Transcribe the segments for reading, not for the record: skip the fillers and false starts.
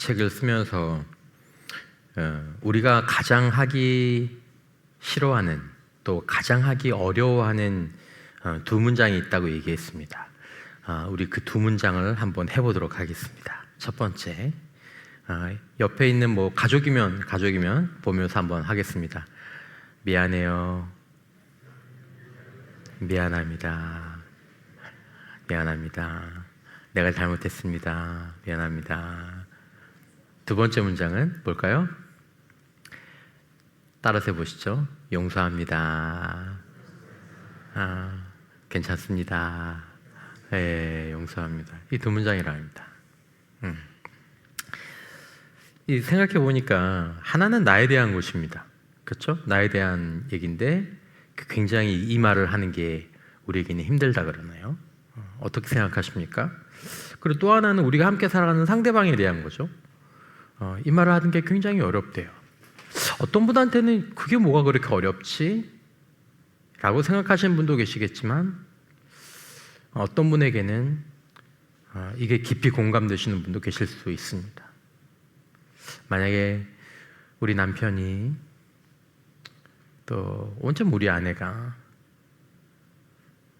책을 쓰면서 우리가 가장 하기 싫어하는 또 가장 하기 어려워하는 두 문장이 있다고 얘기했습니다. 우리 그 두 문장을 한번 해보도록 하겠습니다. 첫 번째, 옆에 있는 뭐 가족이면 보면서 한번 하겠습니다. 미안해요. 미안합니다. 내가 잘못했습니다. 미안합니다. 두 번째 문장은 뭘까요? 따라서 해보시죠. 용서합니다. 괜찮습니다. 용서합니다. 이 두 문장이라 합니다. 이 생각해 보니까 하나는 나에 대한 것입니다. 그렇죠? 나에 대한 얘기인데 굉장히 이 말을 하는 게 우리에게는 힘들다 그러나요? 어떻게 생각하십니까? 그리고 또 하나는 우리가 함께 살아가는 상대방에 대한 거죠. 이 말을 하는 게 굉장히 어렵대요. 어떤 분한테는 그게 뭐가 그렇게 어렵지? 라고 생각하시는 분도 계시겠지만 어떤 분에게는 이게 깊이 공감되시는 분도 계실 수 있습니다. 만약에 우리 남편이 또 온전 우리 아내가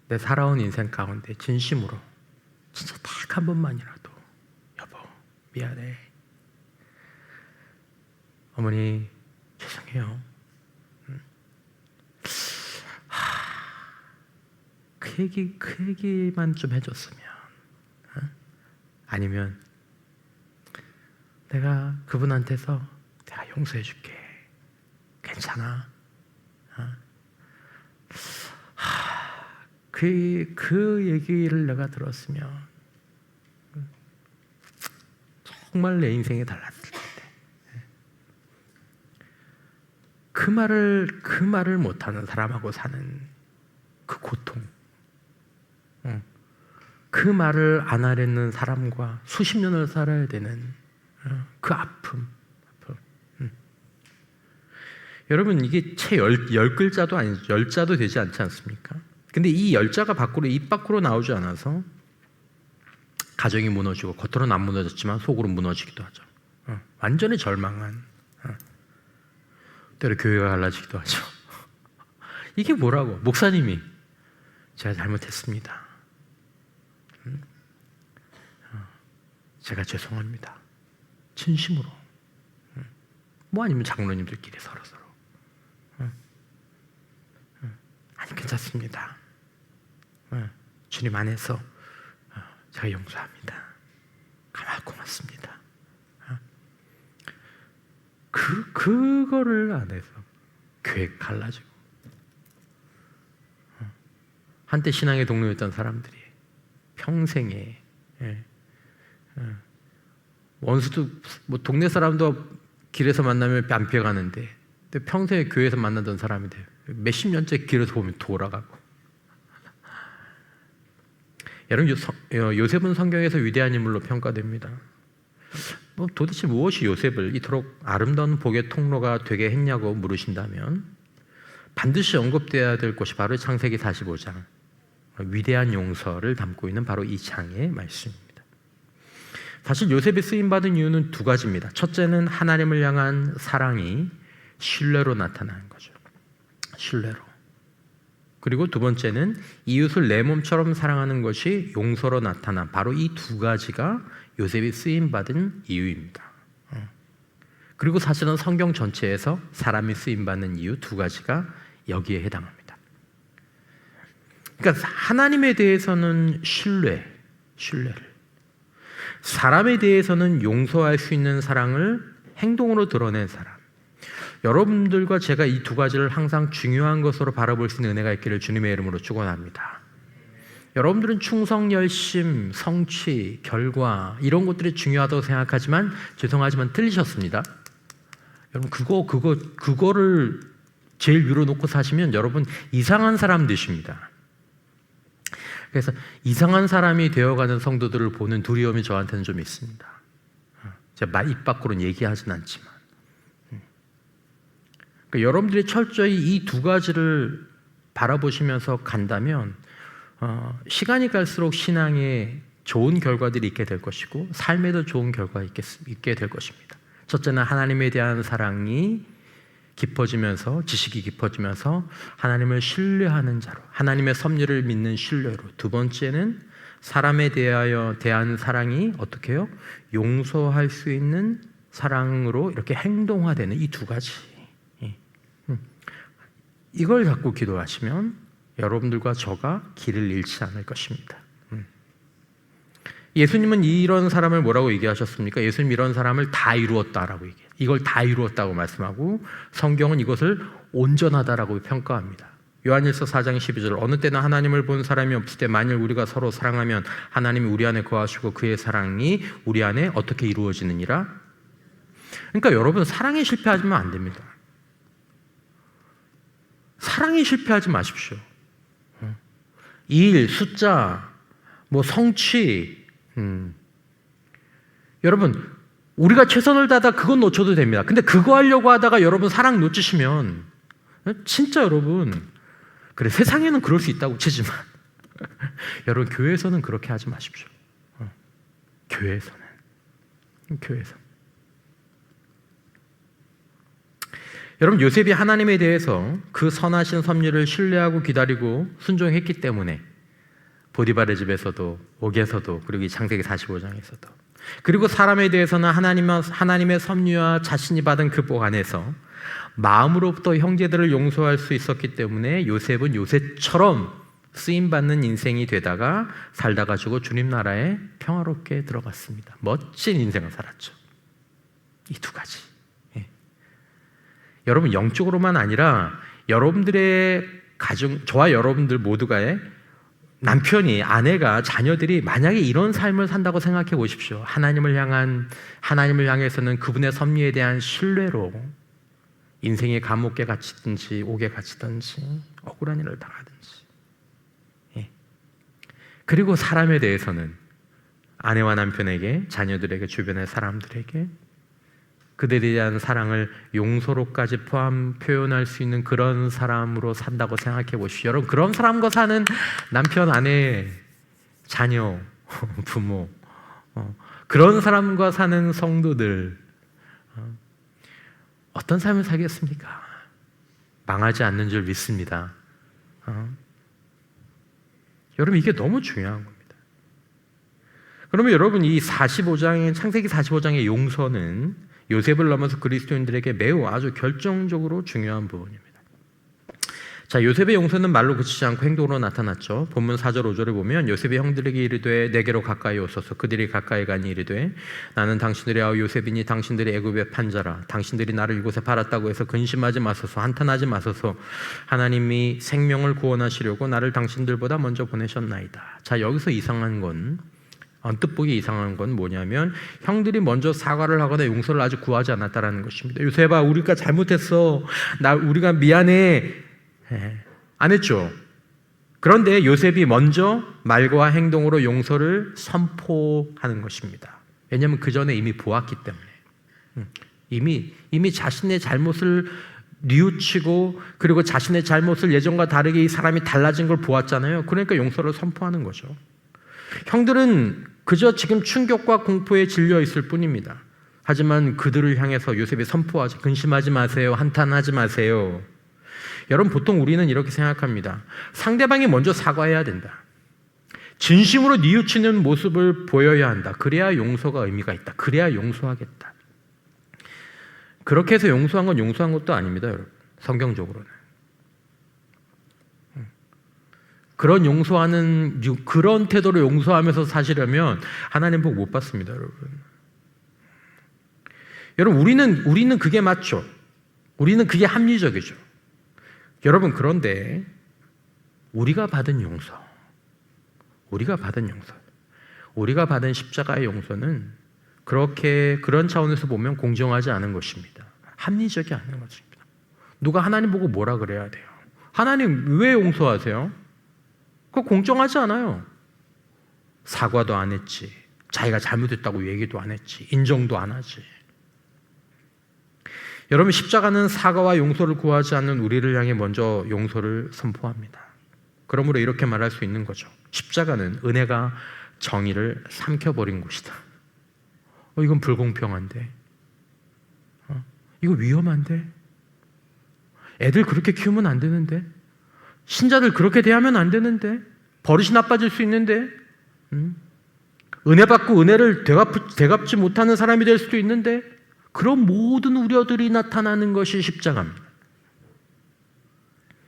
내 살아온 인생 가운데 진심으로 진짜 딱 한 번만이라도 여보 미안해, 어머니 죄송해요, 그 얘기만 좀 해줬으면, 아니면 내가 그분한테서 내가 용서해 줄게, 괜찮아, 그 얘기를 내가 들었으면 정말 내 인생이 달랐을 텐데, 그 말을 못하는 사람하고 사는 그 고통, 그 말을 안 하려는 사람과 수십 년을 살아야 되는 그 아픔. 여러분, 이게 채 열 글자도 아니죠. 10자도 되지 않지 않습니까? 근데 이 10자가 입 밖으로 나오지 않아서 가정이 무너지고, 겉으로는 안 무너졌지만 속으로 무너지기도 하죠. 완전히 절망한, 때로 교회가 갈라지기도 하죠. 이게 뭐라고? 목사님이 제가 잘못했습니다. 제가 죄송합니다. 진심으로. 뭐 아니면 장로님들끼리 서로. 아니 괜찮습니다. 주님 안에서 제가 용서합니다. 가만 고맙습니다. 그거를 안 해서 교회 갈라지고, 한때 신앙의 동료였던 사람들이 평생에 원수도 뭐 동네 사람도 길에서 만나면 안 피해가는데 평생에 교회에서 만나던 사람이 돼요. 몇십 년째 길에서 보면 돌아가고. 여러분, 요셉은 성경에서 위대한 인물로 평가됩니다. 도대체 무엇이 요셉을 이토록 아름다운 복의 통로가 되게 했냐고 물으신다면 반드시 언급되어야 될 것이 바로 창세기 45장 위대한 용서를 담고 있는 바로 이 장의 말씀입니다. 사실 요셉이 쓰임받은 이유는 두 가지입니다. 첫째는 하나님을 향한 사랑이 신뢰로 나타나는 거죠. 신뢰로. 그리고 두 번째는 이웃을 내 몸처럼 사랑하는 것이 용서로 나타난 바로 이 두 가지가 요셉이 쓰임받은 이유입니다. 그리고 사실은 성경 전체에서 사람이 쓰임받는 이유 두 가지가 여기에 해당합니다. 그러니까 하나님에 대해서는 신뢰를, 사람에 대해서는 용서할 수 있는 사랑을 행동으로 드러낸 사람. 여러분들과 제가 이 두 가지를 항상 중요한 것으로 바라볼 수 있는 은혜가 있기를 주님의 이름으로 축원합니다. 여러분들은 충성, 열심, 성취, 결과 이런 것들이 중요하다고 생각하지만 죄송하지만 틀리셨습니다. 여러분 그거를 제일 위로 놓고 사시면 여러분 이상한 사람 되십니다. 그래서 이상한 사람이 되어가는 성도들을 보는 두려움이 저한테는 좀 있습니다. 제가 입 밖으로는 얘기하진 않지만, 그러니까 여러분들이 철저히 이 두 가지를 바라보시면서 간다면 시간이 갈수록 신앙의 좋은 결과들이 있게 될 것이고 삶에도 좋은 결과가 있게 될 것입니다. 첫째는 하나님에 대한 사랑이 깊어지면서, 지식이 깊어지면서 하나님을 신뢰하는 자로, 하나님의 섭리를 믿는 신뢰로. 두 번째는 사람에 대한 사랑이 어떻게 해요? 용서할 수 있는 사랑으로 이렇게 행동화되는 이 두 가지. 이걸 갖고 기도하시면 여러분들과 저가 길을 잃지 않을 것입니다. 예수님은 이런 사람을 뭐라고 얘기하셨습니까? 예수님 이런 사람을 다 이루었다라고 얘기해요. 이걸 다 이루었다고 말씀하고 성경은 이것을 온전하다라고 평가합니다. 요한일서 4장 12절 어느 때나 하나님을 본 사람이 없을 때 만일 우리가 서로 사랑하면 하나님이 우리 안에 거하시고 그의 사랑이 우리 안에 어떻게 이루어지느니라? 그러니까 여러분 사랑에 실패하면 안 됩니다. 사랑에 실패하지 마십시오. 일, 숫자, 성취 여러분 우리가 최선을 다하다 그건 놓쳐도 됩니다. 근데 그거 하려고 하다가 여러분 사랑 놓치시면 진짜 여러분 그래 세상에는 그럴 수 있다고 치지만 여러분 교회에서는 그렇게 하지 마십시오. 교회에서 여러분 요셉이 하나님에 대해서 그 선하신 섭리를 신뢰하고 기다리고 순종했기 때문에 보디발의 집에서도 옥에서도 그리고 이 창세기 45장에서도 그리고 사람에 대해서는 하나님의 섭리와 자신이 받은 그 복 안에서 마음으로부터 형제들을 용서할 수 있었기 때문에 요셉은 요셉처럼 쓰임받는 인생이 되다가 살다가지고 주님 나라에 평화롭게 들어갔습니다. 멋진 인생을 살았죠. 이 두 가지. 여러분 영적으로만 아니라 여러분들의 가정, 저와 여러분들 모두가의 남편이, 아내가, 자녀들이 만약에 이런 삶을 산다고 생각해 보십시오. 하나님을 향해서는 그분의 섭리에 대한 신뢰로 인생의 감옥에 갇히든지 옥에 갇히든지 억울한 일을 당하든지. 그리고 사람에 대해서는 아내와 남편에게, 자녀들에게, 주변의 사람들에게 그들에 대한 사랑을 용서로까지 표현할 수 있는 그런 사람으로 산다고 생각해 보십시오. 여러분 그런 사람과 사는 남편, 아내, 자녀, 부모 그런 사람과 사는 성도들 어떤 삶을 살겠습니까? 망하지 않는 줄 믿습니다. 여러분 이게 너무 중요한 겁니다. 그러면 여러분 이 창세기 45장의 용서는 요셉을 넘어서 그리스도인들에게 매우 아주 결정적으로 중요한 부분입니다. 자, 요셉의 용서는 말로 그치지 않고 행동으로 나타났죠. 본문 4절 5절을 보면 요셉이 형들에게 이르되 내게로 가까이 오소서. 그들이 가까이 가니 이르되 나는 당신들의 아우 요셉이니 당신들이 애굽에 판자라. 당신들이 나를 이곳에 팔았다고 해서 근심하지 마소서. 한탄하지 마소서. 하나님이 생명을 구원하시려고 나를 당신들보다 먼저 보내셨나이다. 자, 여기서 이상한 건 언뜻 보기 이상한 건 뭐냐면 형들이 먼저 사과를 하거나 용서를 아직 구하지 않았다는 것입니다. 요셉아 우리가 잘못했어. 우리가 미안해. 안 했죠. 그런데 요셉이 먼저 말과 행동으로 용서를 선포하는 것입니다. 왜냐하면 그 전에 이미 보았기 때문에 이미 자신의 잘못을 뉘우치고 그리고 자신의 잘못을 예전과 다르게 이 사람이 달라진 걸 보았잖아요. 그러니까 용서를 선포하는 거죠. 형들은 그저 지금 충격과 공포에 질려 있을 뿐입니다. 하지만 그들을 향해서 요셉이 선포하죠. 근심하지 마세요. 한탄하지 마세요. 여러분 보통 우리는 이렇게 생각합니다. 상대방이 먼저 사과해야 된다. 진심으로 뉘우치는 모습을 보여야 한다. 그래야 용서가 의미가 있다. 그래야 용서하겠다. 그렇게 해서 용서한 건 용서한 것도 아닙니다. 여러분 성경적으로는. 그런 태도로 용서하면서 사시려면 하나님 복 못 받습니다, 여러분. 여러분, 우리는 그게 맞죠. 우리는 그게 합리적이죠. 여러분, 그런데 우리가 받은 용서, 우리가 받은 십자가의 용서는 그런 차원에서 보면 공정하지 않은 것입니다. 합리적이 않은 것입니다. 누가 하나님 보고 뭐라 그래야 돼요? 하나님 왜 용서하세요? 그거 공정하지 않아요. 사과도 안 했지. 자기가 잘못했다고 얘기도 안 했지. 인정도 안 하지. 여러분 십자가는 사과와 용서를 구하지 않는 우리를 향해 먼저 용서를 선포합니다. 그러므로 이렇게 말할 수 있는 거죠. 십자가는 은혜가 정의를 삼켜버린 곳이다. 이건 불공평한데, 이거 위험한데, 애들 그렇게 키우면 안 되는데, 신자들 그렇게 대하면 안 되는데, 버릇이 나빠질 수 있는데, 은혜 받고 은혜를 되갚지 못하는 사람이 될 수도 있는데, 그런 모든 우려들이 나타나는 것이 십자가입니다.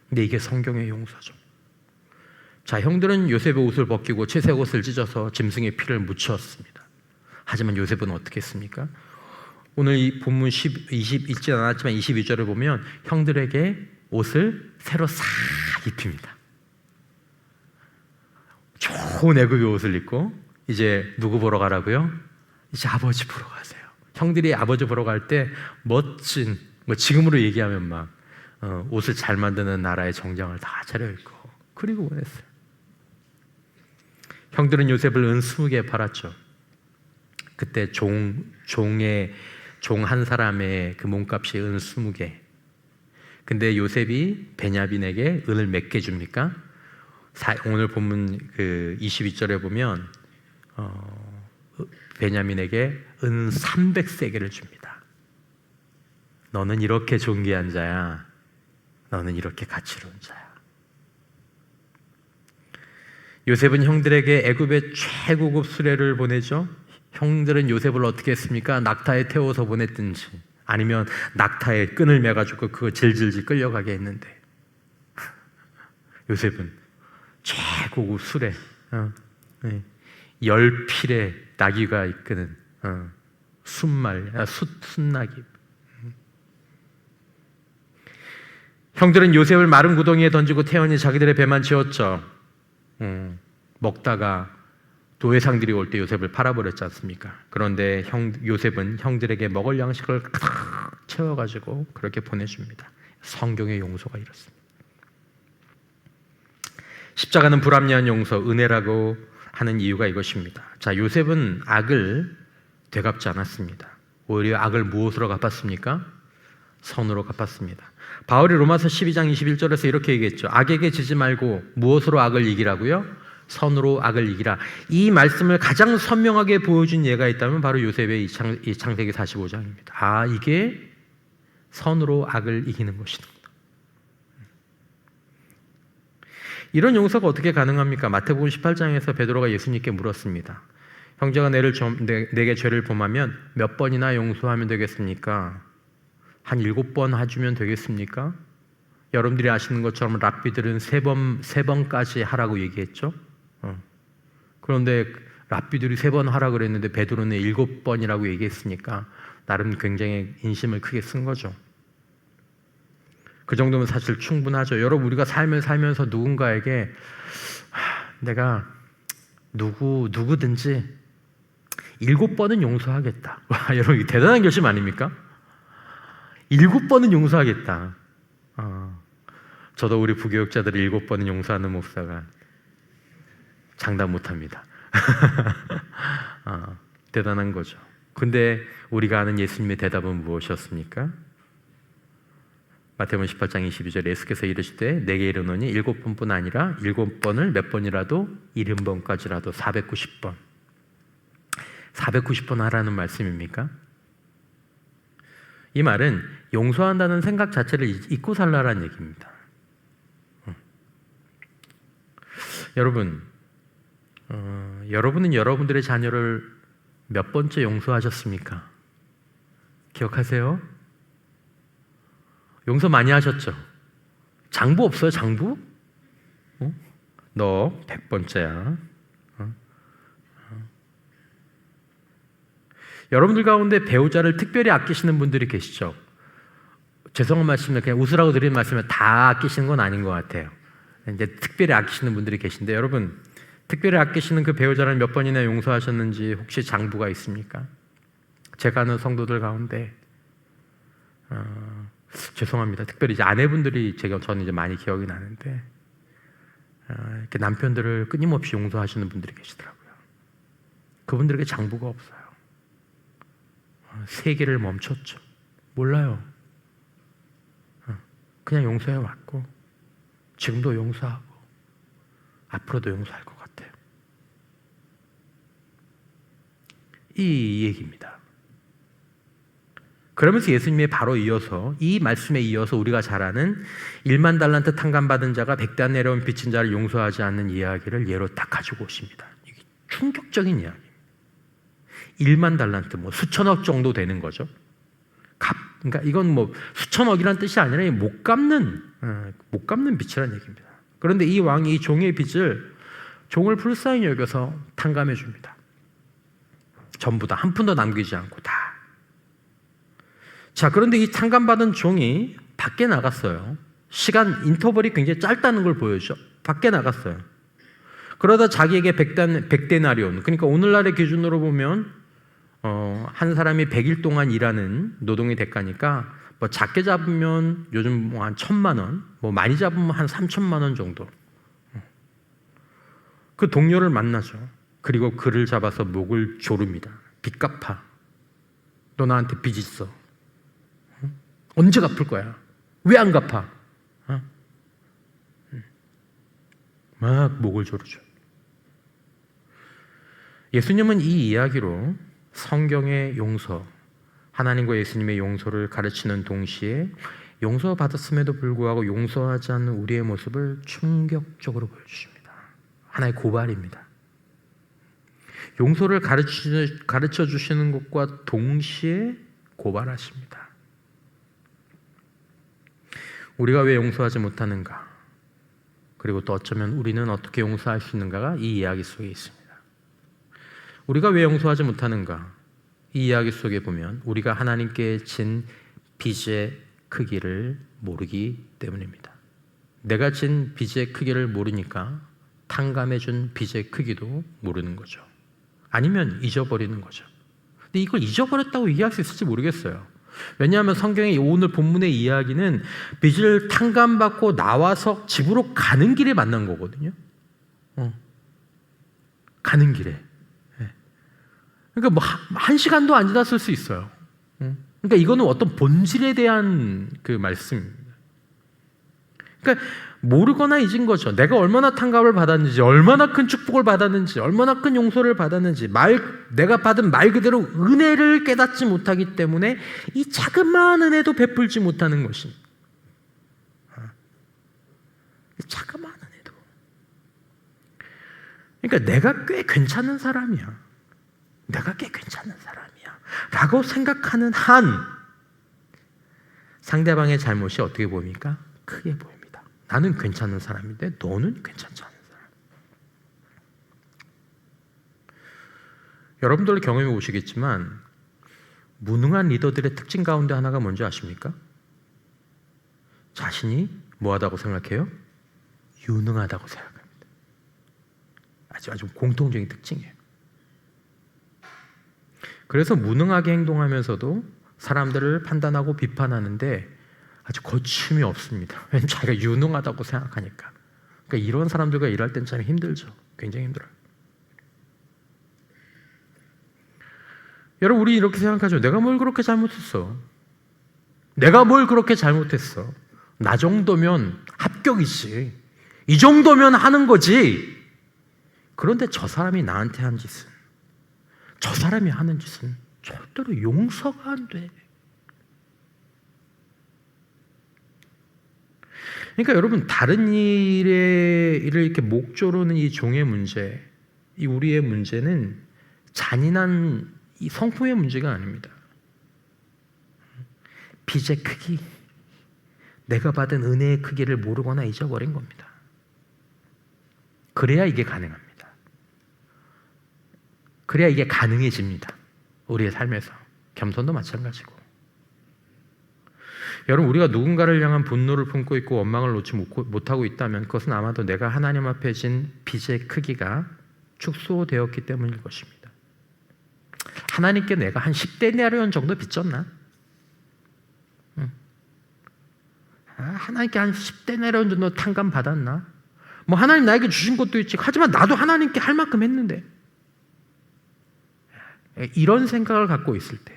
근데 이게 성경의 용서죠. 자, 형들은 요셉의 옷을 벗기고 채색 옷을 찢어서 짐승의 피를 묻혔습니다. 하지만 요셉은 어떻게 했습니까? 오늘 이 본문 읽지 않았지만 22절을 보면 형들에게 옷을 새로 싹 입힙니다. 좋은 애굽의 옷을 입고 이제 누구 보러 가라고요? 이제 아버지 보러 가세요. 형들이 아버지 보러 갈 때 멋진, 지금으로 얘기하면 막 옷을 잘 만드는 나라의 정장을 다 차려입고 그리고 보냈어요. 형들은 요셉을 은 20개 팔았죠. 그때 종 한 사람의 그 몸값이 은 20개. 근데 요셉이 베냐민에게 은을 몇 개 줍니까? 오늘 본문 그 22절에 보면 베냐민에게 은 300세겔을 줍니다. 너는 이렇게 존귀한 자야. 너는 이렇게 가치로운 자야. 요셉은 형들에게 애굽의 최고급 수레를 보내죠. 형들은 요셉을 어떻게 했습니까? 낙타에 태워서 보냈든지 아니면 낙타에 끈을 매가지고 그거 질질질 끌려가게 했는데 요셉은 최고급 수레, 10필의 나귀가 이끄는 순나귀. 형들은 요셉을 마른 구덩이에 던지고 태연히 자기들의 배만 채웠죠. 먹다가 도회상들이 올 때 요셉을 팔아버렸지 않습니까? 그런데 요셉은 형들에게 먹을 양식을 가득 채워가지고 그렇게 보내줍니다. 성경의 용서가 이렇습니다. 십자가는 불합리한 용서, 은혜라고 하는 이유가 이것입니다. 자, 요셉은 악을 되갚지 않았습니다. 오히려 악을 무엇으로 갚았습니까? 선으로 갚았습니다. 바울이 로마서 12장 21절에서 이렇게 얘기했죠. 악에게 지지 말고 무엇으로 악을 이기라고요? 선으로 악을 이기라. 이 말씀을 가장 선명하게 보여준 예가 있다면 바로 요셉의 이 창세기 45장입니다. 아, 이게 선으로 악을 이기는 것이다. 이런 용서가 어떻게 가능합니까? 마태복음 18장에서 베드로가 예수님께 물었습니다. 형제가 내게 죄를 범하면 몇 번이나 용서하면 되겠습니까? 한 7번 해주면 되겠습니까? 여러분들이 아시는 것처럼 랍비들은 3번까지 하라고 얘기했죠. 그런데 랍비들이 3번 하라고 그랬는데 베드로는 7번이라고 얘기했으니까 나름 굉장히 인심을 크게 쓴 거죠. 그 정도면 사실 충분하죠. 여러분, 우리가 삶을 살면서 누군가에게 내가 누구든지 7번은 용서하겠다. 와, 여러분, 이게 대단한 결심 아닙니까? 7번은 용서하겠다. 저도 우리 부교육자들이 7번은 용서하는 목사가 장담 못합니다. 대단한 거죠. 근데 우리가 아는 예수님의 대답은 무엇이었습니까? 마태복음 18장 22절에 예수께서 이르시되 내게 이르노니 7번뿐 아니라 7번을 몇 번이라도 70번까지라도 490번 490번 하라는 말씀입니까? 이 말은 용서한다는 생각 자체를 잊고 살라라는 얘기입니다. 여러분, 여러분은 여러분들의 자녀를 몇 번째 용서하셨습니까? 기억하세요? 용서 많이 하셨죠? 장부 없어요? 장부? 너 100번째야. 여러분들 가운데 배우자를 특별히 아끼시는 분들이 계시죠? 죄송한 말씀을 그냥 웃으라고 드리는 말씀을 다 아끼시는 건 아닌 것 같아요. 이제 특별히 아끼시는 분들이 계신데 여러분, 특별히 아끼시는 그 배우자를 몇 번이나 용서하셨는지 혹시 장부가 있습니까? 제가 아는 성도들 가운데 죄송합니다. 특별히 이제 아내분들이 저는 이제 많이 기억이 나는데 이렇게 남편들을 끊임없이 용서하시는 분들이 계시더라고요. 그분들에게 장부가 없어요. 세계를 멈췄죠. 몰라요. 그냥 용서해 왔고 지금도 용서하고 앞으로도 용서할 것 같아요. 이 얘기입니다. 그러면서 예수님이 바로 이어서 이 말씀에 이어서 우리가 잘 아는 1만 달란트 탕감받은 자가 100단 내려온 빚진 자를 용서하지 않는 이야기를 예로 딱 가지고 오십니다. 이게 충격적인 이야기. 1만 달란트, 뭐 수천억 정도 되는 거죠. 그러니까 이건 뭐 수천억이란 뜻이 아니라 못 갚는 빚이라는 얘기입니다. 그런데 이 왕이 이 종의 빚을 종을 불쌍히 여겨서 탕감해 줍니다. 전부 다 한 푼도 남기지 않고 다. 자, 그런데 이 탕감받은 종이 밖에 나갔어요. 시간 인터벌이 굉장히 짧다는 걸 보여주죠. 밖에 나갔어요. 그러다 자기에게 100데나리온, 그러니까 오늘날의 기준으로 보면 한 사람이 100일 동안 일하는 노동의 대가니까 뭐 작게 잡으면 요즘 뭐 한 1,000만 원, 뭐 많이 잡으면 한 3,000만 원 정도. 그 동료를 만나죠. 그리고 그를 잡아서 목을 조릅니다. 빚 갚아. 너 나한테 빚 있어. 언제 갚을 거야? 왜 안 갚아? 막 목을 조르죠. 예수님은 이 이야기로 성경의 용서, 하나님과 예수님의 용서를 가르치는 동시에 용서받았음에도 불구하고 용서하지 않는 우리의 모습을 충격적으로 보여주십니다. 하나의 고발입니다. 용서를 가르쳐 주시는 것과 동시에 고발하십니다. 우리가 왜 용서하지 못하는가? 그리고 또 어쩌면 우리는 어떻게 용서할 수 있는가가 이 이야기 속에 있습니다. 우리가 왜 용서하지 못하는가? 이 이야기 속에 보면 우리가 하나님께 진 빚의 크기를 모르기 때문입니다. 내가 진 빚의 크기를 모르니까 탕감해 준 빚의 크기도 모르는 거죠. 아니면 잊어버리는 거죠. 근데 이걸 잊어버렸다고 이해할 수 있을지 모르겠어요. 왜냐하면 성경의 오늘 본문의 이야기는 빚을 탕감받고 나와서 집으로 가는 길에 만난 거거든요. 가는 길에. 그러니까 뭐 한 시간도 안 지났을 수 있어요. 그러니까 이거는 어떤 본질에 대한 그 말씀입니다. 그러니까 모르거나 잊은 거죠. 내가 얼마나 탕감을 받았는지, 얼마나 큰 축복을 받았는지, 얼마나 큰 용서를 받았는지, 내가 받은 말 그대로 은혜를 깨닫지 못하기 때문에 이 자그마한 은혜도 베풀지 못하는 것입니다. 자그마한 은혜도. 그러니까 내가 꽤 괜찮은 사람이야. 내가 꽤 괜찮은 사람이야 라고 생각하는 한 상대방의 잘못이 어떻게 보입니까? 크게 보입니다. 나는 괜찮은 사람인데 너는 괜찮지 않은 사람. 여러분들 경험해 보시겠지만 무능한 리더들의 특징 가운데 하나가 뭔지 아십니까? 자신이 뭐하다고 생각해요? 유능하다고 생각합니다. 아주 공통적인 특징이에요. 그래서 무능하게 행동하면서도 사람들을 판단하고 비판하는데 아주 거침이 없습니다. 왜냐하면 자기가 유능하다고 생각하니까. 그러니까 이런 사람들과 일할 땐 참 힘들죠. 굉장히 힘들어요. 여러분, 우리 이렇게 생각하죠. 내가 뭘 그렇게 잘못했어? 내가 뭘 그렇게 잘못했어? 나 정도면 합격이지. 이 정도면 하는 거지. 그런데 저 사람이 나한테 한 짓은, 저 사람이 하는 짓은 절대로 용서가 안 돼. 그러니까 여러분, 다른 일을 이렇게 목 조르는 이 종의 문제, 이 우리의 문제는 잔인한 이 성품의 문제가 아닙니다. 빚의 크기, 내가 받은 은혜의 크기를 모르거나 잊어버린 겁니다. 그래야 이게 가능합니다. 그래야 이게 가능해집니다. 우리의 삶에서. 겸손도 마찬가지고. 여러분, 우리가 누군가를 향한 분노를 품고 있고 원망을 놓지 못하고 있다면 그것은 아마도 내가 하나님 앞에 진 빚의 크기가 축소되었기 때문일 것입니다. 하나님께 내가 한 10데나리온 정도 빚졌나? 하나님께 한 10데나리온 정도 탕감 받았나? 뭐 하나님 나에게 주신 것도 있지. 하지만 나도 하나님께 할 만큼 했는데. 이런 생각을 갖고 있을 때,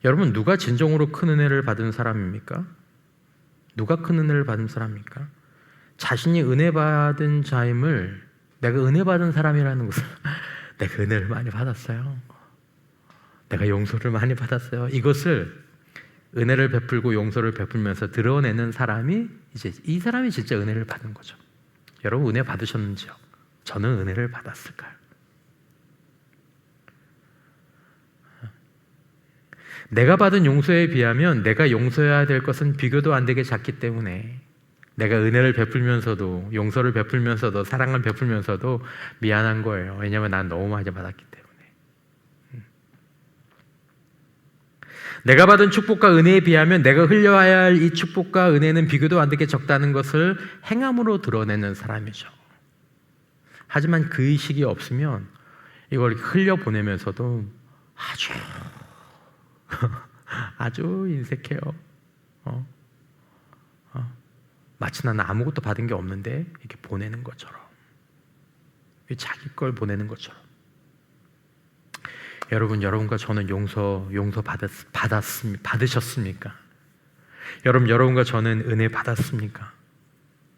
여러분, 누가 진정으로 큰 은혜를 받은 사람입니까? 누가 큰 은혜를 받은 사람입니까? 자신이 은혜 받은 자임을, 내가 은혜 받은 사람이라는 것을 내가 은혜를 많이 받았어요. 내가 용서를 많이 받았어요. 이것을 은혜를 베풀고 용서를 베풀면서 드러내는 사람이 이제 이 사람이 진짜 은혜를 받은 거죠. 여러분 은혜 받으셨는지요? 저는 은혜를 받았을까요? 내가 받은 용서에 비하면 내가 용서해야 될 것은 비교도 안 되게 작기 때문에 내가 은혜를 베풀면서도 용서를 베풀면서도 사랑을 베풀면서도 미안한 거예요. 왜냐하면 난 너무 많이 받았기 때문에. 내가 받은 축복과 은혜에 비하면 내가 흘려야 할 이 축복과 은혜는 비교도 안 되게 적다는 것을 행함으로 드러내는 사람이죠. 하지만 그 의식이 없으면 이걸 흘려보내면서도 아주 인색해요. 마치 나는 아무것도 받은 게 없는데 이렇게 보내는 것처럼, 자기 걸 보내는 것처럼. 여러분과 저는 용서 받으셨습니까? 여러분과 저는 은혜 받았습니까?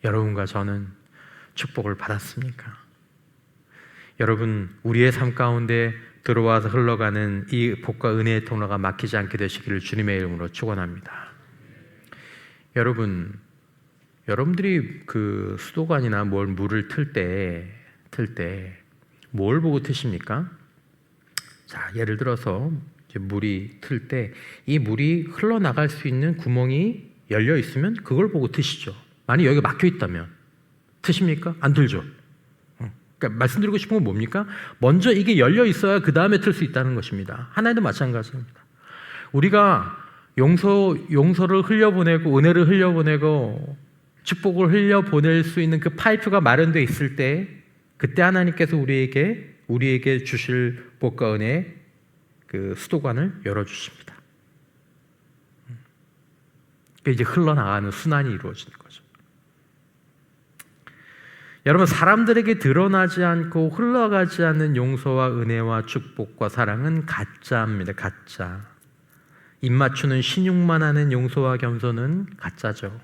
여러분과 저는 축복을 받았습니까? 여러분, 우리의 삶 가운데 들어와서 흘러가는 이 복과 은혜의 통로가 막히지 않게 되시기를 주님의 이름으로 축원합니다. 여러분들이 그 수도관이나 물을 틀 때 뭘 보고 트십니까? 자, 예를 들어서 물이 틀 때 이 물이 흘러나갈 수 있는 구멍이 열려 있으면 그걸 보고 트시죠. 만약 여기가 막혀 있다면 트십니까? 안 틀죠. 그러니까 말씀드리고 싶은 건 뭡니까? 먼저 이게 열려 있어야 그 다음에 틀 수 있다는 것입니다. 하나님도 마찬가지입니다. 우리가 용서를 흘려보내고 은혜를 흘려보내고 축복을 흘려보낼 수 있는 그 파이프가 마련되어 있을 때 그때 하나님께서 우리에게 주실 복과 은혜의 그 수도관을 열어주십니다. 이제 흘러나가는 순환이 이루어지는 거죠. 여러분, 사람들에게 드러나지 않고 흘러가지 않는 용서와 은혜와 축복과 사랑은 가짜입니다. 가짜. 입 맞추는 신용만 하는 용서와 겸손은 가짜죠.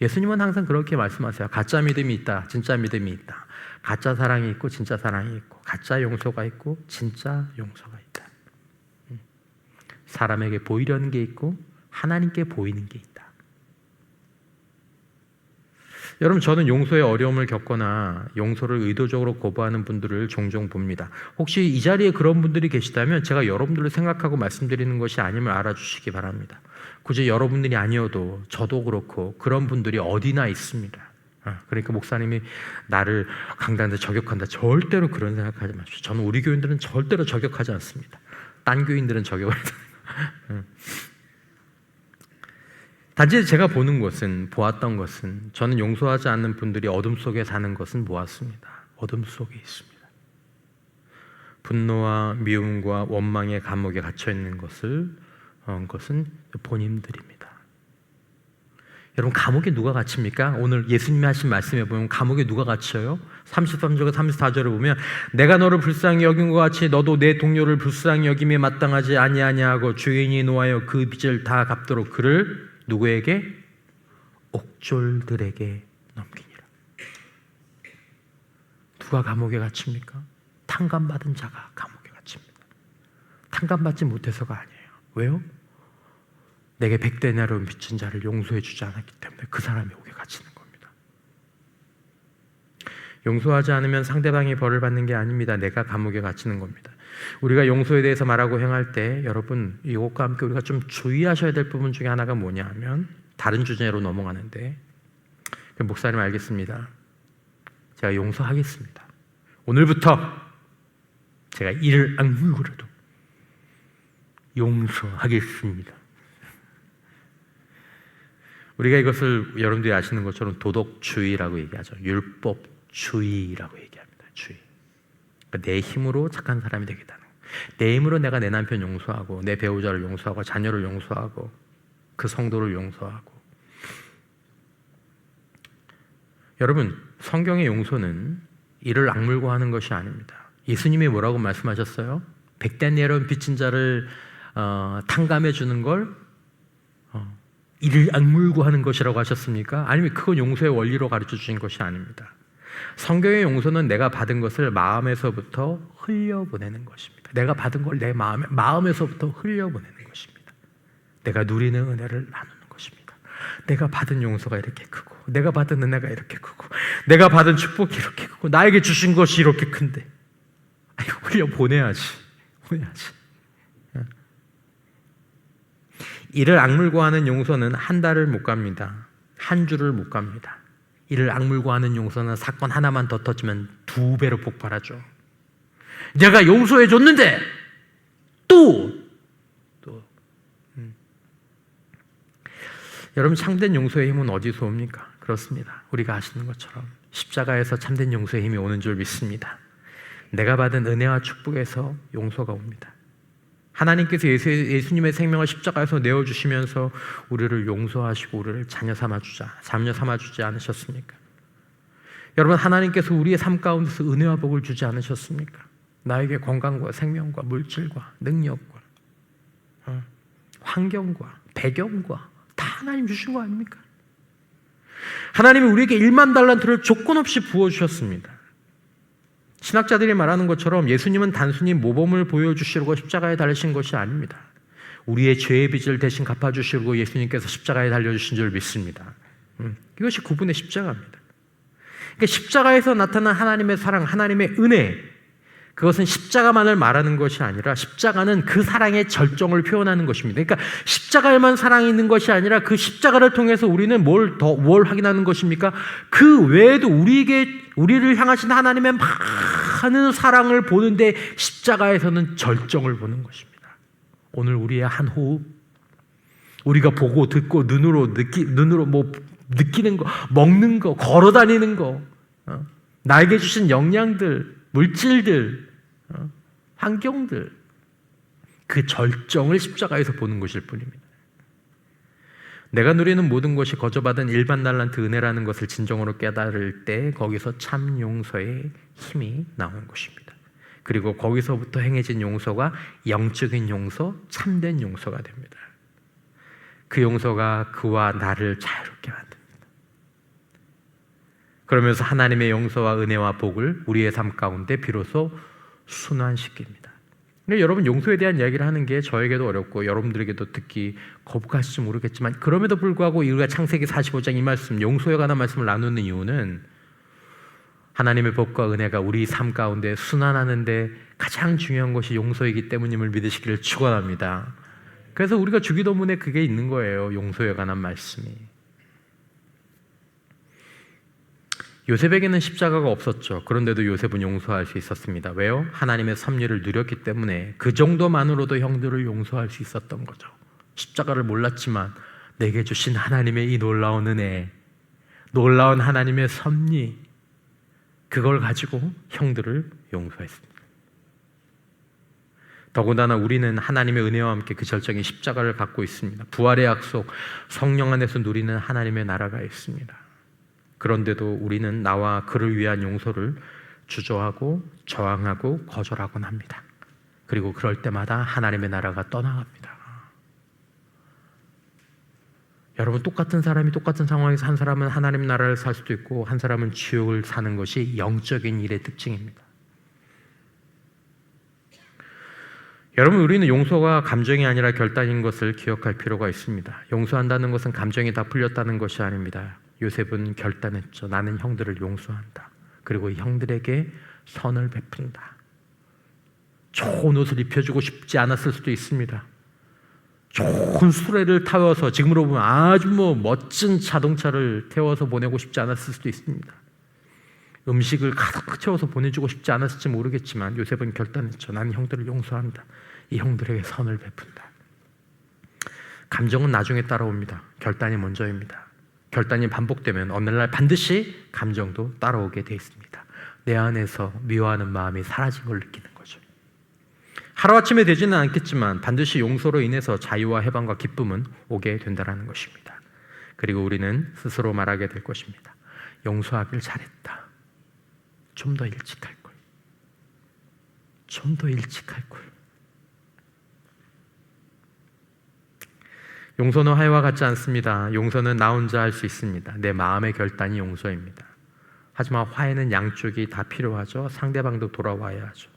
예수님은 항상 그렇게 말씀하세요. 가짜 믿음이 있다, 진짜 믿음이 있다. 가짜 사랑이 있고 진짜 사랑이 있고, 가짜 용서가 있고 진짜 용서가 있다. 사람에게 보이려는 게 있고 하나님께 보이는 게 있다. 여러분, 저는 용서의 어려움을 겪거나 용서를 의도적으로 거부하는 분들을 종종 봅니다. 혹시 이 자리에 그런 분들이 계시다면 제가 여러분들을 생각하고 말씀드리는 것이 아님을 알아주시기 바랍니다. 굳이 여러분들이 아니어도 저도 그렇고 그런 분들이 어디나 있습니다. 그러니까 목사님이 나를 강단한테 저격한다, 절대로 그런 생각하지 마십시오. 저는 우리 교인들은 절대로 저격하지 않습니다. 딴 교인들은 저격을 해요. 단지 제가 보았던 것은 저는 용서하지 않는 분들이 어둠 속에 사는 것은 보았습니다. 어둠 속에 있습니다. 분노와 미움과 원망의 감옥에 갇혀 있는 것은 본인들입니다. 여러분, 감옥에 누가 갇힙니까? 오늘 예수님이 하신 말씀에 보면 감옥에 누가 갇혀요? 33절과 34절을 보면 내가 너를 불쌍히 여긴 것 같이 너도 내 동료를 불쌍히 여김에 마땅하지 아니하냐고 주인이 노하여 그 빚을 다 갚도록 그를 누구에게? 옥졸들에게 넘기니라. 누가 감옥에 갇힙니까? 탕감받은 자가 감옥에 갇힙니다. 탕감받지 못해서가 아니에요. 왜요? 내게 100데나리온 빚진 자를 용서해 주지 않았기 때문에 그 사람이 옥에 갇히는 겁니다. 용서하지 않으면 상대방이 벌을 받는 게 아닙니다. 내가 감옥에 갇히는 겁니다. 우리가 용서에 대해서 말하고 행할 때 여러분, 이것과 함께 우리가 좀 주의하셔야 될 부분 중에 하나가 뭐냐 하면, 다른 주제로 넘어가는데, 목사님 알겠습니다. 제가 용서하겠습니다. 오늘부터 제가 이를 악물고라도 용서하겠습니다. 우리가 이것을 여러분들이 아시는 것처럼 도덕주의라고 얘기하죠. 율법주의라고 얘기합니다. 주의. 그러니까 내 힘으로 착한 사람이 되겠다는 거예요. 내 힘으로 내가 내 남편 용서하고 내 배우자를 용서하고 자녀를 용서하고 그 성도를 용서하고. 여러분, 성경의 용서는 이를 악물고 하는 것이 아닙니다. 예수님이 뭐라고 말씀하셨어요? 100데나리온 빚진 자를 탕감해 주는 걸 이를 악물고 하는 것이라고 하셨습니까? 아니면 그건 용서의 원리로 가르쳐 주신 것이 아닙니다. 성경의 용서는 내가 받은 것을 마음에서부터 흘려보내는 것입니다. 내가 받은 걸 내 마음에서부터 흘려보내는 것입니다. 내가 누리는 은혜를 나누는 것입니다. 내가 받은 용서가 이렇게 크고, 내가 받은 은혜가 이렇게 크고, 내가 받은 축복이 이렇게 크고, 나에게 주신 것이 이렇게 큰데, 이거 흘려보내야지. 이를 악물고 하는 용서는 한 달을 못 갑니다. 한 주를 못 갑니다. 이를 악물고 하는 용서는 사건 하나만 더 터지면 2배로 폭발하죠. 내가 용서해 줬는데 또 여러분, 참된 용서의 힘은 어디서 옵니까? 그렇습니다. 우리가 아시는 것처럼 십자가에서 참된 용서의 힘이 오는 줄 믿습니다. 내가 받은 은혜와 축복에서 용서가 옵니다. 하나님께서 예수님의 생명을 십자가에서 내어주시면서 우리를 용서하시고 우리를 자녀 삼아주지 않으셨습니까? 여러분, 하나님께서 우리의 삶 가운데서 은혜와 복을 주지 않으셨습니까? 나에게 건강과 생명과 물질과 능력과 환경과 배경과 다 하나님 주신 거 아닙니까? 하나님이 우리에게 1만 달란트를 조건 없이 부어주셨습니다. 신학자들이 말하는 것처럼 예수님은 단순히 모범을 보여주시려고 십자가에 달리신 것이 아닙니다. 우리의 죄의 빚을 대신 갚아주시려고 예수님께서 십자가에 달려주신 줄 믿습니다. 이것이 구분의 십자가입니다. 그러니까 십자가에서 나타난 하나님의 사랑, 하나님의 은혜, 그것은 십자가만을 말하는 것이 아니라 십자가는 그 사랑의 절정을 표현하는 것입니다. 그러니까 십자가에만 사랑이 있는 것이 아니라 그 십자가를 통해서 우리는 뭘 확인하는 것입니까? 그 외에도 우리를 향하신 하나님의 많은 사랑을 보는데 십자가에서는 절정을 보는 것입니다. 오늘 우리의 한 호흡, 우리가 보고 듣고 눈으로 느끼는 거, 먹는 거, 걸어 다니는 거, 나에게 주신 영양들, 물질들, 환경들, 그 절정을 십자가에서 보는 것일 뿐입니다. 내가 누리는 모든 것이 거저받은 일반 달란트 은혜라는 것을 진정으로 깨달을 때 거기서 참 용서의 힘이 나오는 것입니다. 그리고 거기서부터 행해진 용서가 영적인 용서, 참된 용서가 됩니다. 그 용서가 그와 나를 자유롭게 만듭니다. 그러면서 하나님의 용서와 은혜와 복을 우리의 삶 가운데 비로소 순환시킵니다. 여러분, 용서에 대한 이야기를 하는 게 저에게도 어렵고 여러분들에게도 듣기 거북하실지 모르겠지만, 그럼에도 불구하고 우리가 창세기 45장 이 말씀, 용서에 관한 말씀을 나누는 이유는 하나님의 복과 은혜가 우리 삶 가운데 순환하는데 가장 중요한 것이 용서이기 때문임을 믿으시기를 축원합니다. 그래서 우리가 주기도문에 그게 있는 거예요. 용서에 관한 말씀이. 요셉에게는 십자가가 없었죠. 그런데도 요셉은 용서할 수 있었습니다. 왜요? 하나님의 섭리를 누렸기 때문에 그 정도만으로도 형들을 용서할 수 있었던 거죠. 십자가를 몰랐지만 내게 주신 하나님의 이 놀라운 은혜, 놀라운 하나님의 섭리, 그걸 가지고 형들을 용서했습니다. 더군다나 우리는 하나님의 은혜와 함께 그 절정의 십자가를 갖고 있습니다. 부활의 약속, 성령 안에서 누리는 하나님의 나라가 있습니다. 그런데도 우리는 나와 그를 위한 용서를 주저하고 저항하고 거절하곤 합니다. 그리고 그럴 때마다 하나님의 나라가 떠나갑니다. 여러분, 똑같은 사람이 똑같은 상황에서 한 사람은 하나님 나라를 살 수도 있고 한 사람은 지옥을 사는 것이 영적인 일의 특징입니다. 여러분, 우리는 용서가 감정이 아니라 결단인 것을 기억할 필요가 있습니다. 용서한다는 것은 감정이 다 풀렸다는 것이 아닙니다. 요셉은 결단했죠. 나는 형들을 용서한다. 그리고 형들에게 선을 베푼다. 좋은 옷을 입혀주고 싶지 않았을 수도 있습니다. 좋은 수레를 타워서, 지금으로 보면 아주 멋진 자동차를 태워서 보내고 싶지 않았을 수도 있습니다. 음식을 가득 채워서 보내주고 싶지 않았을지 모르겠지만 요셉은 결단했죠. 나는 형들을 용서한다. 이 형들에게 선을 베푼다. 감정은 나중에 따라옵니다. 결단이 먼저입니다. 결단이 반복되면 어느 날 반드시 감정도 따라오게 돼 있습니다. 내 안에서 미워하는 마음이 사라진 걸 느끼는 거죠. 하루아침에 되지는 않겠지만 반드시 용서로 인해서 자유와 해방과 기쁨은 오게 된다는 것입니다. 그리고 우리는 스스로 말하게 될 것입니다. 용서하길 잘했다. 좀 더 일찍 할 걸. 좀 더 일찍 할 걸. 용서는 화해와 같지 않습니다. 용서는 나 혼자 할 수 있습니다. 내 마음의 결단이 용서입니다. 하지만 화해는 양쪽이 다 필요하죠. 상대방도 돌아와야 하죠.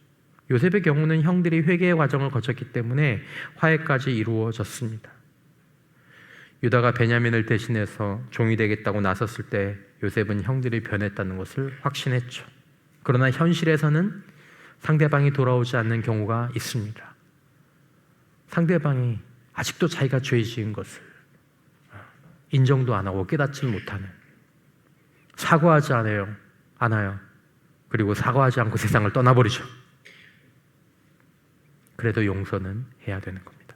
요셉의 경우는 형들이 회개의 과정을 거쳤기 때문에 화해까지 이루어졌습니다. 유다가 베냐민을 대신해서 종이 되겠다고 나섰을 때 요셉은 형들이 변했다는 것을 확신했죠. 그러나 현실에서는 상대방이 돌아오지 않는 경우가 있습니다. 상대방이 아직도 자기가 죄 지은 것을 인정도 안 하고 깨닫지 못하는, 사과하지 않아요. 그리고 사과하지 않고 세상을 떠나버리죠. 그래도 용서는 해야 되는 겁니다.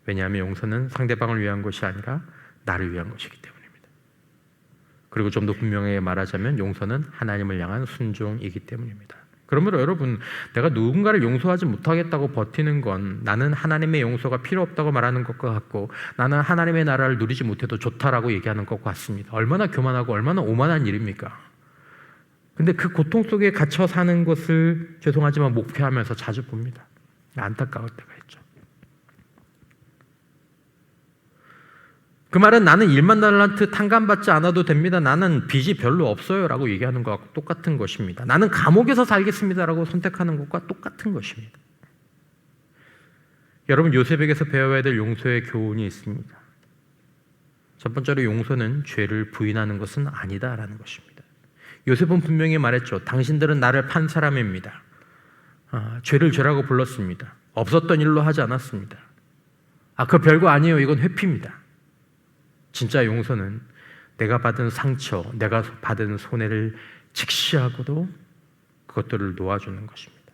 왜냐하면 용서는 상대방을 위한 것이 아니라 나를 위한 것이기 때문입니다. 그리고 좀 더 분명하게 말하자면 용서는 하나님을 향한 순종이기 때문입니다. 그러므로 여러분, 내가 누군가를 용서하지 못하겠다고 버티는 건 나는 하나님의 용서가 필요 없다고 말하는 것과 같고, 나는 하나님의 나라를 누리지 못해도 좋다라고 얘기하는 것과 같습니다. 얼마나 교만하고 얼마나 오만한 일입니까? 근데 그 고통 속에 갇혀 사는 것을 죄송하지만 목표하면서 자주 봅니다. 안타까울 때가 있죠. 그 말은 나는 1만 달란트 탕감받지 않아도 됩니다. 나는 빚이 별로 없어요 라고 얘기하는 것과 똑같은 것입니다. 나는 감옥에서 살겠습니다 라고 선택하는 것과 똑같은 것입니다. 여러분, 요셉에게서 배워야 될 용서의 교훈이 있습니다. 첫 번째로 용서는 죄를 부인하는 것은 아니다 라는 것입니다. 요셉은 분명히 말했죠. 당신들은 나를 판 사람입니다. 죄를 죄라고 불렀습니다. 없었던 일로 하지 않았습니다. 그거 별거 아니에요. 이건 회피입니다. 진짜 용서는 내가 받은 상처, 내가 받은 손해를 직시하고도 그것들을 놓아주는 것입니다.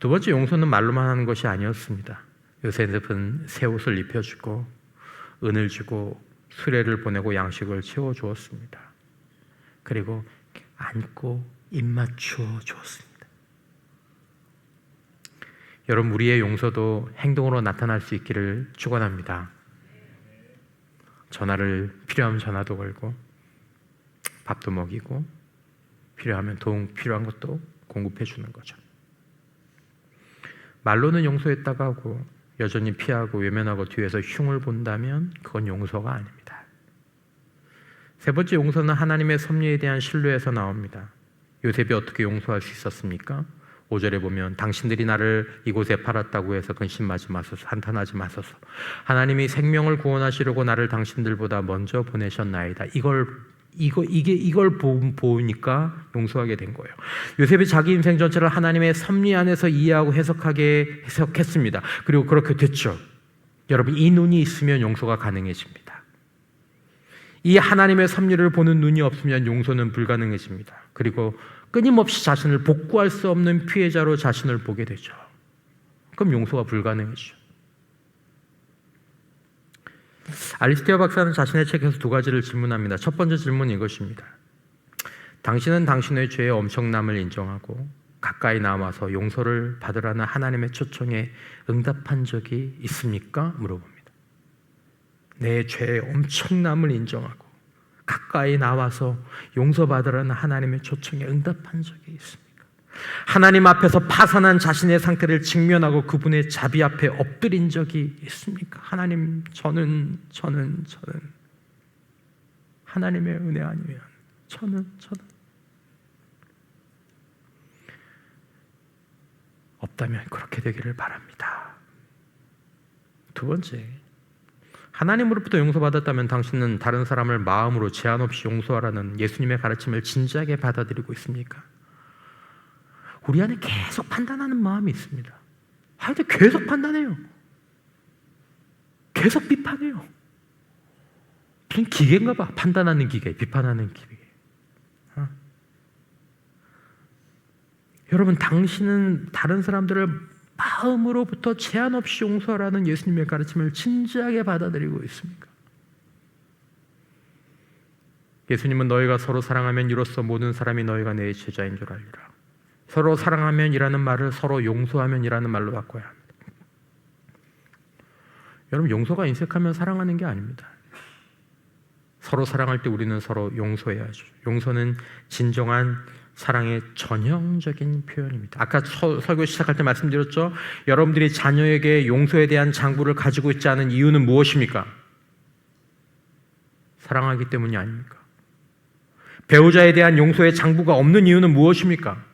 두 번째, 용서는 말로만 하는 것이 아니었습니다. 요셉은 새 옷을 입혀주고 은을 주고 수레를 보내고 양식을 채워주었습니다. 그리고 안고 입 맞추어 주었습니다. 여러분, 우리의 용서도 행동으로 나타날 수 있기를 축원합니다. 필요하면 전화도 걸고 밥도 먹이고 필요하면 도움 필요한 것도 공급해 주는 거죠. 말로는 용서했다고 하고 여전히 피하고 외면하고 뒤에서 흉을 본다면 그건 용서가 아닙니다. 세 번째, 용서는 하나님의 섭리에 대한 신뢰에서 나옵니다. 요셉이 어떻게 용서할 수 있었습니까? 5절에 보면 당신들이 나를 이곳에 팔았다고 해서 근심하지 마소서, 한탄하지 마소서. 하나님이 생명을 구원하시려고 나를 당신들보다 먼저 보내셨나이다. 이걸 보니까 용서하게 된 거예요. 요셉이 자기 인생 전체를 하나님의 섭리 안에서 이해하고 해석했습니다. 그리고 그렇게 됐죠. 여러분, 이 눈이 있으면 용서가 가능해집니다. 이 하나님의 섭리를 보는 눈이 없으면 용서는 불가능해집니다. 그리고 끊임없이 자신을 복구할 수 없는 피해자로 자신을 보게 되죠. 그럼 용서가 불가능해지죠. 알리스테어 박사는 자신의 책에서 두 가지를 질문합니다. 첫 번째 질문은 이것입니다. 당신은 당신의 죄의 엄청남을 인정하고 가까이 나와서 용서를 받으라는 하나님의 초청에 응답한 적이 있습니까? 물어봅니다. 내 죄의 엄청남을 인정하고 가까이 나와서 용서받으라는 하나님의 초청에 응답한 적이 있습니까? 하나님 앞에서 파산한 자신의 상태를 직면하고 그분의 자비 앞에 엎드린 적이 있습니까? 하나님, 저는 하나님의 은혜 아니면 저는 없다면 그렇게 되기를 바랍니다. 두 번째, 하나님으로부터 용서받았다면 당신은 다른 사람을 마음으로 제한 없이 용서하라는 예수님의 가르침을 진지하게 받아들이고 있습니까? 우리 안에 계속 판단하는 마음이 있습니다. 하여튼 계속 판단해요. 계속 비판해요. 무슨 기계인가 봐. 판단하는 기계, 비판하는 기계. 여러분, 당신은 다른 사람들을 마음으로부터 제한 없이 용서하라는 예수님의 가르침을 진지하게 받아들이고 있습니까? 예수님은 너희가 서로 사랑하면 이로써 모든 사람이 너희가 내 제자인 줄 알리라. 서로 사랑하면 이라는 말을 서로 용서하면 이라는 말로 바꿔야 합니다. 여러분, 용서가 인색하면 사랑하는 게 아닙니다. 서로 사랑할 때 우리는 서로 용서해야죠. 용서는 진정한 사랑의 전형적인 표현입니다. 아까 설교 시작할 때 말씀드렸죠. 여러분들이 자녀에게 용서에 대한 장부를 가지고 있지 않은 이유는 무엇입니까? 사랑하기 때문이 아닙니까? 배우자에 대한 용서의 장부가 없는 이유는 무엇입니까?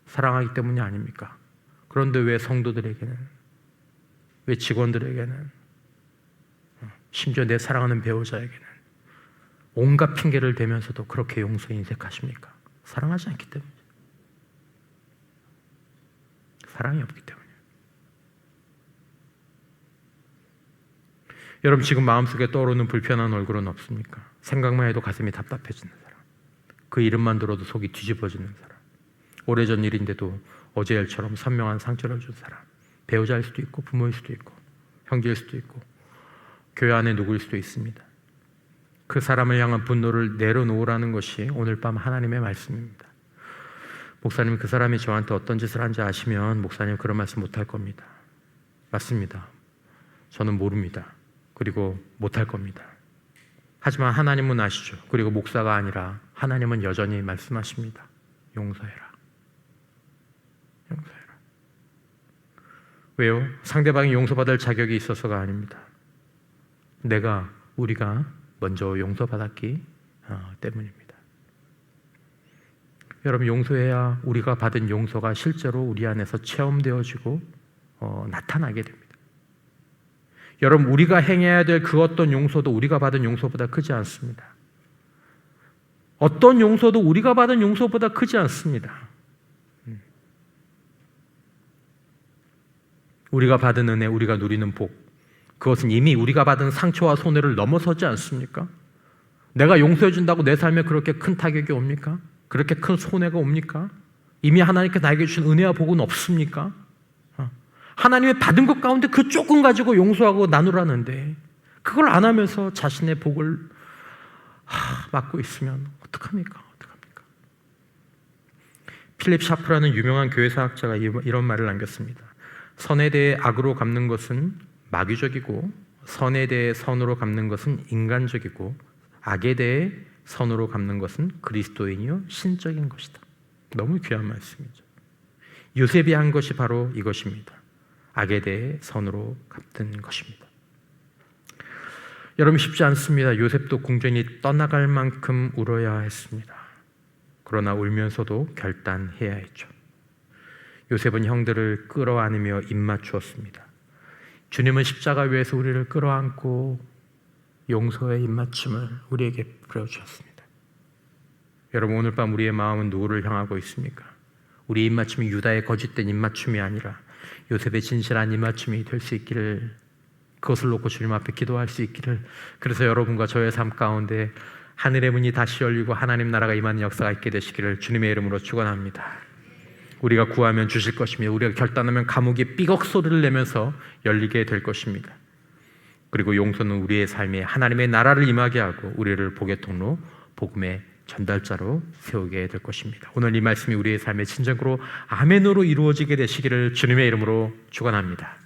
사랑하기 때문이 아닙니까? 그런데 왜 성도들에게는, 왜 직원들에게는, 심지어 내 사랑하는 배우자에게는 온갖 핑계를 대면서도 그렇게 용서에 인색하십니까? 사랑하지 않기 때문이죠. 사랑이 없기 때문이에요. 여러분, 지금 마음속에 떠오르는 불편한 얼굴은 없습니까? 생각만 해도 가슴이 답답해지는 사람, 그 이름만 들어도 속이 뒤집어지는 사람, 오래전 일인데도 어제 일처럼 선명한 상처를 준 사람, 배우자일 수도 있고 부모일 수도 있고 형제일 수도 있고 교회 안에 누구일 수도 있습니다. 그 사람을 향한 분노를 내려놓으라는 것이 오늘 밤 하나님의 말씀입니다. 목사님, 그 사람이 저한테 어떤 짓을 한지 아시면 목사님 그런 말씀 못할 겁니다. 맞습니다. 저는 모릅니다. 그리고 못할 겁니다. 하지만 하나님은 아시죠. 그리고 목사가 아니라 하나님은 여전히 말씀하십니다. 용서해라. 용서해라. 왜요? 상대방이 용서받을 자격이 있어서가 아닙니다. 우리가 먼저 용서받았기 때문입니다. 여러분, 용서해야 우리가 받은 용서가 실제로 우리 안에서 체험되어지고 나타나게 됩니다. 여러분, 우리가 행해야 될 그 어떤 용서도 우리가 받은 용서보다 크지 않습니다. 어떤 용서도 우리가 받은 용서보다 크지 않습니다. 우리가 받은 은혜, 우리가 누리는 복, 그것은 이미 우리가 받은 상처와 손해를 넘어서지 않습니까? 내가 용서해 준다고 내 삶에 그렇게 큰 타격이 옵니까? 그렇게 큰 손해가 옵니까? 이미 하나님께 나에게 주신 은혜와 복은 없습니까? 하나님의 받은 것 가운데 그 조금 가지고 용서하고 나누라는데 그걸 안 하면서 자신의 복을 막고 있으면 어떡합니까? 필립 샤프라는 유명한 교회사학자가 이런 말을 남겼습니다. 선에 대해 악으로 갚는 것은 마귀적이고 선에 대해 선으로 갚는 것은 인간적이고 악에 대해 선으로 갚는 것은 그리스도인이요 신적인 것이다. 너무 귀한 말씀이죠. 요셉이 한 것이 바로 이것입니다. 악에 대해 선으로 갚는 것입니다. 여러분, 쉽지 않습니다. 요셉도 궁전이 떠나갈 만큼 울어야 했습니다. 그러나 울면서도 결단해야 했죠. 요셉은 형들을 끌어안으며 입맞추었습니다. 주님은 십자가 위에서 우리를 끌어안고 용서의 입맞춤을 우리에게 부려주셨습니다. 여러분, 오늘 밤 우리의 마음은 누구를 향하고 있습니까? 우리의 입맞춤이 유다의 거짓된 입맞춤이 아니라 요셉의 진실한 입맞춤이 될 수 있기를, 그것을 놓고 주님 앞에 기도할 수 있기를, 그래서 여러분과 저의 삶 가운데 하늘의 문이 다시 열리고 하나님 나라가 임하는 역사가 있게 되시기를 주님의 이름으로 축원합니다. 우리가 구하면 주실 것이며 우리가 결단하면 감옥이 삐걱 소리를 내면서 열리게 될 것입니다. 그리고 용서는 우리의 삶에 하나님의 나라를 임하게 하고 우리를 복의 통로, 복음의 전달자로 세우게 될 것입니다. 오늘 이 말씀이 우리의 삶의 진정으로 아멘으로 이루어지게 되시기를 주님의 이름으로 축원합니다.